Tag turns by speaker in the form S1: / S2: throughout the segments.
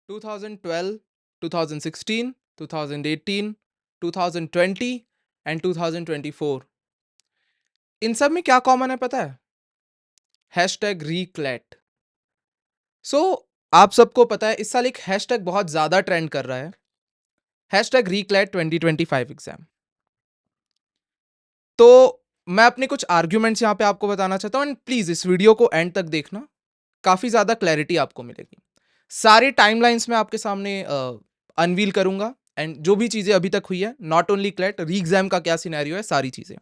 S1: 2012, 2016, 2018, 2020 and 2024। इन सब में क्या कॉमन है पता है? हैशटैग रीक्लैट। सो आप सबको पता है इस साल एक हैशटैग बहुत ज्यादा ट्रेंड कर रहा है, हैशटैग रीक्लैट 2025 एग्जाम। तो मैं अपने कुछ आर्ग्यूमेंट्स यहां पे आपको बताना चाहता हूं एंड प्लीज इस वीडियो को एंड तक देखना, काफी ज्यादा क्लैरिटी आपको मिलेगी। सारी टाइमलाइंस मैं आपके सामने अनवील करूंगा एंड जो भी चीजें अभी तक हुई है, नॉट ओनली क्लैट, री एग्जाम का क्या सिनेरियो है, सारी चीजें।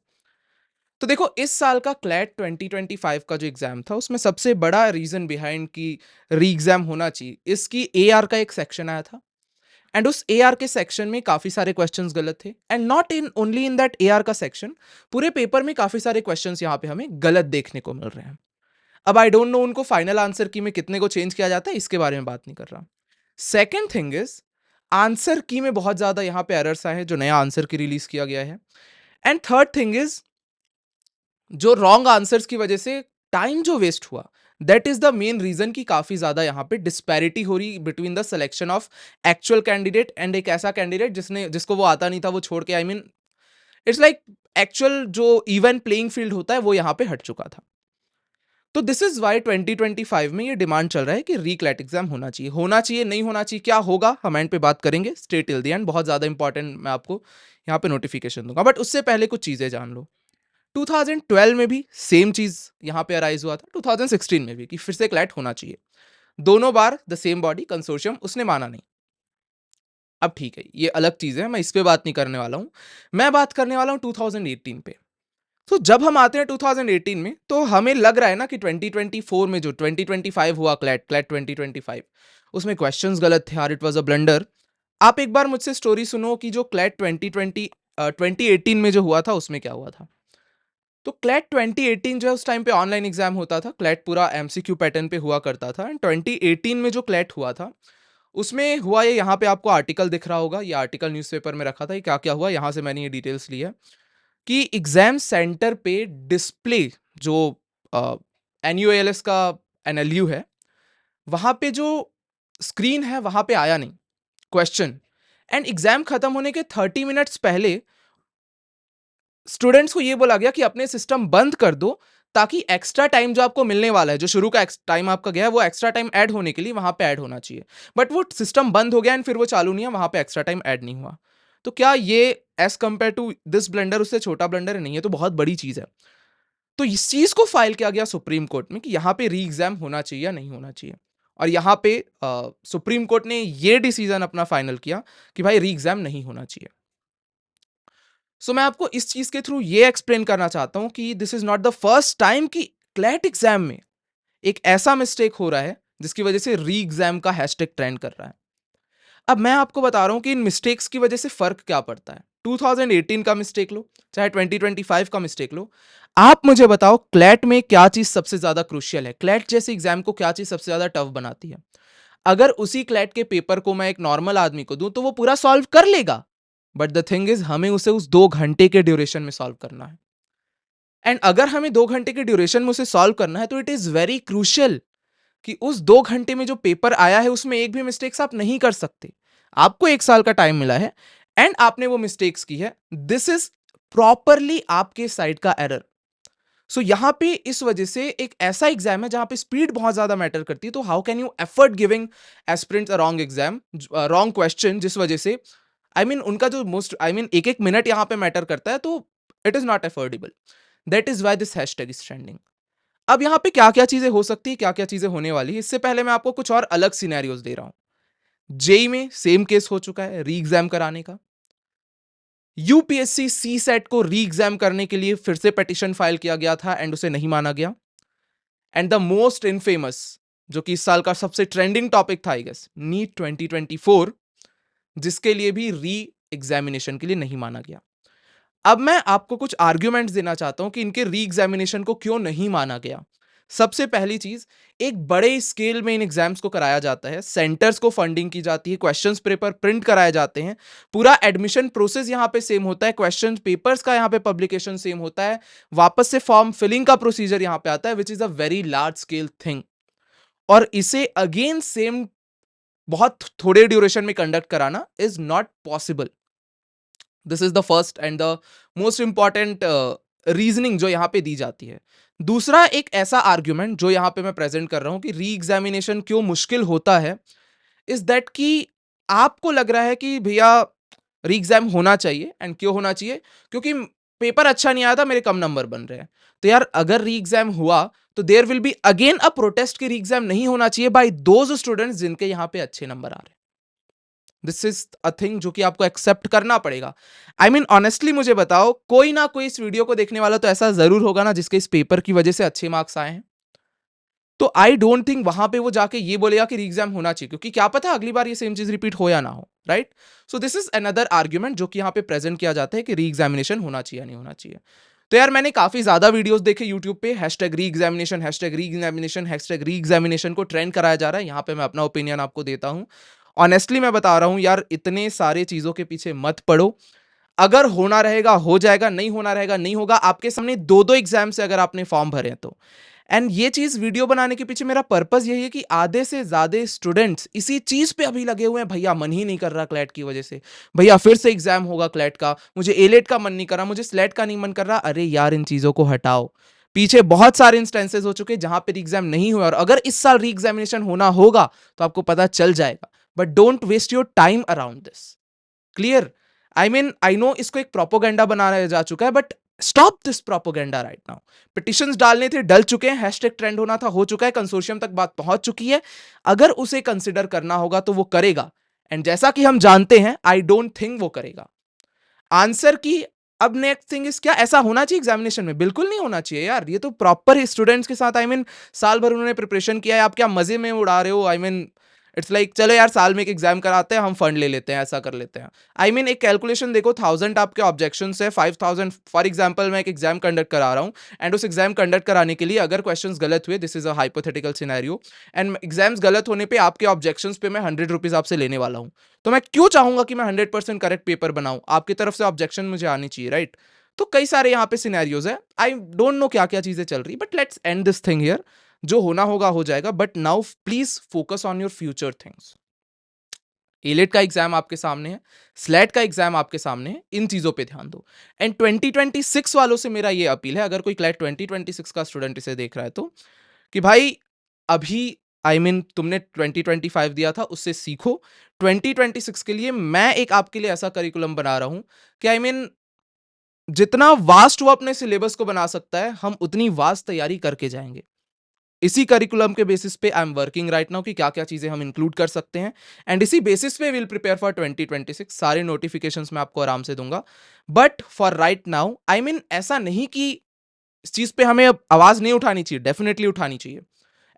S1: तो देखो इस साल का क्लैट 2025 का जो एग्जाम था उसमें सबसे बड़ा रीजन बिहाइंड की री एग्जाम होना चाहिए, इसकी एआर का एक सेक्शन आया था एंड उस एआर के सेक्शन में काफी सारे क्वेश्चंस गलत थे and not in only in that AR का सेक्शन, पूरे पेपर में काफी सारे क्वेश्चंस यहां पे हमें गलत देखने को मिल रहे हैं। अब आई डोंट नो उनको फाइनल आंसर की में कितने को चेंज किया जाता है, इसके बारे में बात नहीं कर रहा। सेकेंड थिंग इज, आंसर की में बहुत ज्यादा यहां पे एरर्स आए हैं जो नया आंसर की रिलीज किया गया है। एंड थर्ड थिंग इज, जो रॉन्ग आंसर्स की वजह से टाइम जो वेस्ट हुआ, that is the main reason कि काफी ज्यादा यहां पे डिस्पैरिटी हो रही between the selection of actual candidate and एक ऐसा कैंडिडेट जिसको वो आता नहीं था, वो छोड़ के I mean it's like actual जो इवन प्लेइंग फील्ड होता है वो यहां पे हट चुका था। तो दिस इज वाई 2025 में ये डिमांड चल रहा है कि रीक्लैट एग्जाम होना चाहिए नहीं होना चाहिए, क्या होगा हम एंड पे बात करेंगे, स्टे टिल द एंड, बहुत ज्यादा इंपॉर्टेंट मैं आपको यहाँ पे नोटिफिकेशन दूंगा, बट उससे पहले कुछ चीजें जान लो। 2012 में भी सेम चीज यहां पे अराइज हुआ था, 2016 में भी कि फिर से क्लैट होना चाहिए। दोनों बार द सेम बॉडी कंसोर्शियम उसने माना नहीं। अब ठीक है, ये अलग चीज है, मैं इस पे बात नहीं करने वाला हूं, मैं बात करने वाला हूं 2018 पे। तो जब हम आते हैं 2018 में तो हमें लग रहा है ना कि 2024 में जो 2025 हुआ क्लैट क्लैट 2025, उसमें क्वेश्चंस गलत थे यार, इट वाज अ ब्लंडर। आप एक बार मुझसे स्टोरी सुनो कि जो क्लैट 2018 में जो हुआ था उसमें क्या हुआ था। तो क्लैट 2018 जो है उस टाइम पे ऑनलाइन एग्जाम होता था, क्लैट पूरा एमसीक्यू पैटर्न पे हुआ करता था एंड 2018 में जो क्लैट हुआ था उसमें हुआ ये, यहाँ पे आपको आर्टिकल दिख रहा होगा, ये आर्टिकल न्यूज़पेपर में रखा था, ये क्या क्या हुआ यहाँ से मैंने ये डिटेल्स ली है कि एग्जाम सेंटर पे डिस्प्ले जो एनयूएलएस का एनएलयू है, वहां पे जो स्क्रीन है वहां पे आया नहीं क्वेश्चन, एंड एग्जाम खत्म होने के 30 मिनट्स पहले स्टूडेंट्स को ये बोला गया कि अपने सिस्टम बंद कर दो ताकि एक्स्ट्रा टाइम जो आपको मिलने वाला है, जो शुरू का टाइम आपका गया है वो एक्स्ट्रा टाइम ऐड होने के लिए वहां पे ऐड होना चाहिए, बट वो सिस्टम बंद हो गया एंड फिर वो चालू नहीं है, वहां पे एक्स्ट्रा टाइम ऐड नहीं हुआ। तो क्या ये as compare to this blender उससे छोटा ब्लेंडर नहीं है? तो बहुत बड़ी चीज है। तो इस चीज को फाइल किया गया सुप्रीम कोर्ट में कि यहाँ पे री एग्जाम होना चाहिए या नहीं होना चाहिए, और यहाँ पे सुप्रीम कोर्ट ने ये डिसीजन अपना फाइनल किया कि भाई री एग्जाम नहीं होना चाहिए। सो मैं आपको इस चीज के थ्रू ये एक्सप्लेन करना चाहता हूं कि this is not the first time कि क्लैट एग्जाम में एक ऐसा मिस्टेक हो रहा है जिसकी वजह से री एग्जाम का हैशटैग ट्रेंड कर रहा है। अब मैं आपको बता रहा हूं कि इन मिस्टेक्स की वजह से फर्क क्या पड़ता है। 2018 का मिस्टेक लो चाहे 2025 का मिस्टेक लो, आप मुझे बताओ क्लैट में क्या चीज सबसे ज्यादा क्रूशियल है, क्लैट जैसे एग्जाम को क्या चीज सबसे ज्यादा टफ बनाती है। अगर उसी क्लैट के पेपर को मैं एक नॉर्मल आदमी को दूं तो वो पूरा सॉल्व कर लेगा, बट द थिंग इज हमें उसे उस 2 घंटे के ड्यूरेशन में सॉल्व करना है। एंड अगर हमें 2 घंटे के ड्यूरेशन में उसे सॉल्व करना है तो इट इज वेरी क्रूशियल कि उस 2 घंटे में जो पेपर आया है उसमें एक भी मिस्टेक्स आप नहीं कर सकते। आपको 1 साल का टाइम मिला है एंड आपने वो मिस्टेक्स की है, दिस इज प्रॉपरली आपके साइड का एरर। सो यहां पे इस वजह से एक ऐसा एग्जाम है जहां पे स्पीड बहुत ज्यादा मैटर करती है, तो how can you effort giving aspirants a wrong exam, wrong question, जिस वजह से आई मीन उनका जो मोस्ट आई मीन एक एक मिनट यहां पे मैटर करता है, तो it is not affordable. That is why this hashtag is trending. अब यहां पे क्या क्या चीजें हो सकती है, क्या क्या चीजें होने वाली है, इससे पहले मैं आपको कुछ और अलग सिनेरियोज दे रहा हूं। जेई में सेम केस हो चुका है री एग्जाम कराने का। यूपीएससी सी सेट को री एग्जाम करने के लिए फिर से पिटिशन फाइल किया गया था एंड उसे नहीं माना गया। एंड द मोस्ट इनफेमस, जो कि इस साल का सबसे ट्रेंडिंग टॉपिक था आई गेस, नीट 2024, जिसके लिए भी री एग्जामिनेशन के लिए नहीं माना गया। अब मैं आपको कुछ आर्ग्यूमेंट्स देना चाहता हूं कि इनके री एग्जामिनेशन को क्यों नहीं माना गया। सबसे पहली चीज, एक बड़े स्केल में इन एग्जाम्स को कराया जाता है, सेंटर्स को फंडिंग की जाती है, क्वेश्चंस पेपर प्रिंट कराए जाते हैं, पूरा एडमिशन प्रोसेस यहां पे सेम होता है, क्वेश्चन पेपर्स का यहां पे पब्लिकेशन सेम होता है, वापस से फॉर्म फिलिंग का प्रोसीजर यहां पे आता है, which is a very large scale thing. और इसे अगेन सेम बहुत थोड़े ड्यूरेशन में कंडक्ट कराना is not possible. This is the first and the most important reasoning जो यहां पे दी जाती है। दूसरा एक ऐसा आर्ग्यूमेंट जो यहां पे मैं प्रेजेंट कर रहा हूं कि री एग्जामिनेशन क्यों मुश्किल होता है, इज दैट कि आपको लग रहा है कि भैया री एग्जाम होना चाहिए। एंड क्यों होना चाहिए? क्योंकि पेपर अच्छा नहीं आया था, मेरे कम नंबर बन रहे हैं। तो यार अगर री एग्जाम हुआ तो there will be again a protest कि री एग्जाम नहीं होना चाहिए बाय दोज स्टूडेंट्स जिनके यहां पे अच्छे नंबर आ रहे हैं। दिस इज अ थिंग जो कि आपको एक्सेप्ट करना पड़ेगा। आई मीन ऑनेस्टली मुझे बताओ, कोई ना कोई इस वीडियो को देखने वाला तो ऐसा जरूर होगा ना जिसके इस पेपर की वजह से अच्छे मार्क्स आए हैं। तो आई डोंट थिंक वहां पे वो जाके ये बोलेगा कि री एग्जाम होना चाहिए, क्योंकि क्या पता अगली बार ये सेम चीज रिपीट हो या ना हो, right? So this is another argument जो कि यहाँ पे प्रेजेंट किया जाता है कि री एग्जामिनेशन होना चाहिए या नहीं होना चाहिए। तो यार मैंने काफी ज्यादा वीडियोस देखे यूट्यूब पे, hashtag re examination, hashtag re examination, hashtag re examination को ट्रेंड कराया जा रहा है। यहाँ पे मैं अपना ओपिनियन आपको देता हूँ। ऑनेस्टली मैं बता रहा हूँ यार, इतने सारे चीजों के पीछे मत पड़ो। अगर होना रहेगा हो जाएगा, नहीं होना रहेगा नहीं होगा। आपके सामने दो दो एग्जाम से अगर आपने फॉर्म भरे हैं तो। एंड ये चीज वीडियो बनाने के पीछे मेरा पर्पस यही है कि आधे से ज्यादा स्टूडेंट्स इसी चीज पे अभी लगे हुए हैं, भैया मन ही नहीं कर रहा क्लैट की वजह से, भैया फिर से एग्जाम होगा क्लैट का, मुझे एलेट का मन नहीं कर रहा, मुझे स्लेट का नहीं मन कर रहा। अरे यार इन चीजों को हटाओ। पीछे बहुत सारे इंस्टेंसेस हो चुके जहां पे एग्जाम नहीं हुआ, और अगर इस साल री एग्जामिनेशन होना होगा तो आपको पता चल जाएगा। But don't waste your time around this. Clear? I mean I know इसको एक प्रोपोगेंडा बनाया जा चुका है, but stop this propaganda right now. Petitions डालने थे, डल चुके हैं, हैशटैग ट्रेंड होना था, हो चुका है, कंसोर्शियम तक बात पहुंच चुकी है। अगर उसे कंसिडर करना होगा तो वो करेगा। एंड जैसा कि हम जानते हैं, आई डोंट थिंक वो करेगा। आंसर की अब नेक्स्ट थिंग इज क्या ऐसा होना चाहिए एग्जामिनेशन में? बिल्कुल नहीं होना चाहिए यार। ये तो प्रॉपर स्टूडेंट्स के साथ आई मीन साल भर उन्होंने प्रिपरेशन किया है, आप क्या मजे में उड़ा रहे हो? आई मीन इट्स लाइक चलो यार साल में एक एग्जाम कराते हैं, हम फंड ले लेते हैं, ऐसा कर लेते हैं। आई मीन एक कैलकुलेशन देखो, 1000 आपके ऑब्जेक्शन है, 5000 फॉर एग्जाम्पल मैं एक एग्जाम कंडक्ट करा रहा हूँ। एंड उस एग्जाम कंडक्ट कराने के लिए अगर क्वेश्चन गलत हुए, this is a hypothetical scenario, and exams गलत होने पे आपके ऑब्जेक्शन पे मैं 100 रुपीज आपसे लेने वाला हूँ। तो मैं क्यों चाहूंगा कि मैं 100% करेक्ट पेपर बनाऊं? आपकी तरफ से ऑब्जेक्शन मुझे आनी चाहिए, राइट? तो कई सारे यहाँ पे सिनेरियोज है। आई डोंट नो क्या क्या चीजें चल रही, but let's end this thing here. जो होना होगा हो जाएगा, but now please focus on your future things. AILET का एग्जाम आपके सामने है, स्लेट का एग्जाम आपके सामने है, इन चीजों पे ध्यान दो। एंड 2026 वालों से मेरा ये अपील है, अगर कोई क्लैट 2026 का स्टूडेंट इसे देख रहा है तो, कि भाई अभी आई मीन तुमने 2025 दिया था, उससे सीखो। 2026 के लिए मैं एक आपके लिए ऐसा करिकुलम बना रहा हूं कि आई मीन जितना वास्ट वो अपने सिलेबस को बना सकता है, हम उतनी वास्ट तैयारी करके जाएंगे। इसी करिकुलम के बेसिस पे I am working right now कि क्या क्या चीजें हम इंक्लूड कर सकते हैं। एंड इसी बेसिस पे विल प्रिपेयर फॉर 2026। सारे नोटिफिकेशंस मैं आपको आराम से दूंगा। But for right now I mean ऐसा नहीं कि इस चीज पे हमें अब आवाज नहीं उठानी चाहिए, डेफिनेटली उठानी चाहिए।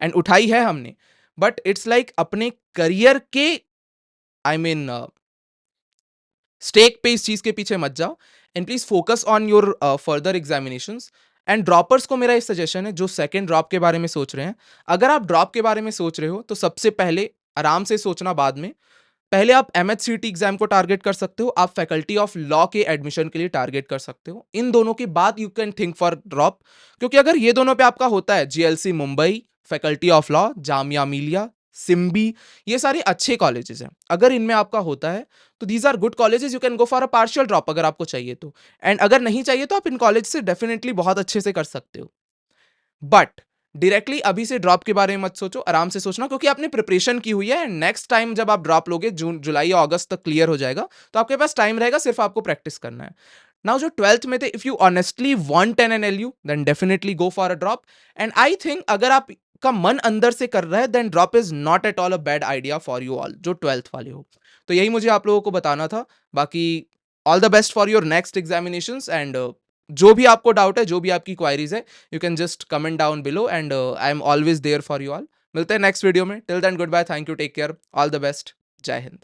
S1: एंड उठाई है हमने। बट इट्स लाइक अपने करियर के आई मीन स्टेक पे इस चीज के पीछे मत जाओ। And please focus on your further examinations. And droppers को मेरा इस सजेशन है जो सेकंड ड्रॉप के बारे में सोच रहे हैं, अगर आप ड्रॉप के बारे में सोच रहे हो तो सबसे पहले आराम से सोचना बाद में। पहले आप एमएचसीटी एग्जाम को टारगेट कर सकते हो, आप फैकल्टी ऑफ लॉ के एडमिशन के लिए टारगेट कर सकते हो। इन दोनों के बाद you can think for drop. क्योंकि अगर ये दोनों पे आपका होता है, GLC Mumbai, faculty of law, Jamia Millia, सिम्बी, ये सारे अच्छे कॉलेजेस हैं। अगर इनमें आपका होता है तो these are good colleges, you can go for a partial drop अगर आपको चाहिए तो। एंड अगर नहीं चाहिए तो आप इन कॉलेज से डेफिनेटली बहुत अच्छे से कर सकते हो। बट डायरेक्टली अभी से ड्रॉप के बारे में मत सोचो, आराम से सोचना, क्योंकि आपने प्रिपरेशन की हुई है। एंड नेक्स्ट टाइम जब आप ड्रॉप लोगे, जून जुलाई या अगस्त तक क्लियर हो जाएगा, तो आपके पास टाइम रहेगा, सिर्फ आपको प्रैक्टिस करना है। नाउ जो 12th में थे, if you honestly want an NLU then definitely go for a drop. And I think अगर आप का मन अंदर से कर रहा है then drop is not at all a bad idea for you all जो 12th वाले हो। तो यही मुझे आप लोगों को बताना था। बाकी all the best for your next examinations. And जो भी आपको डाउट है, जो भी आपकी क्वायरीज है, you can just comment down below and I am always there for you all. मिलते हैं नेक्स्ट वीडियो में। Till then goodbye, thank you, take care, all the best, Jai Hind.